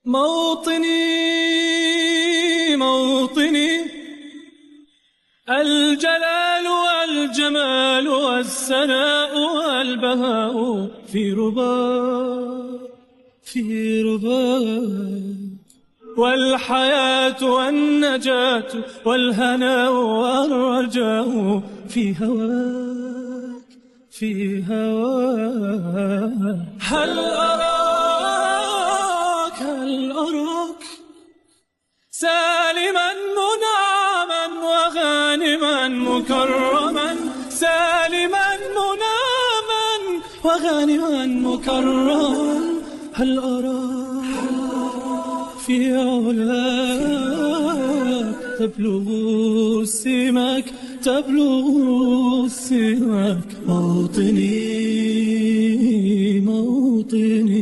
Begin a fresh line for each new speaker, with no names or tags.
موطني موطني، الجلال والجمال والسناء والبهاء في رباك، في رباك، والحياة والنجاة والهناء والرجاء في هواك، في هواك. هل أراك سالما منعما وغانما مكرما، سالما منعما وغانما مكرما. هل أراك في علاك تبلغ السماك، تبلغ السماك. موطني موطني.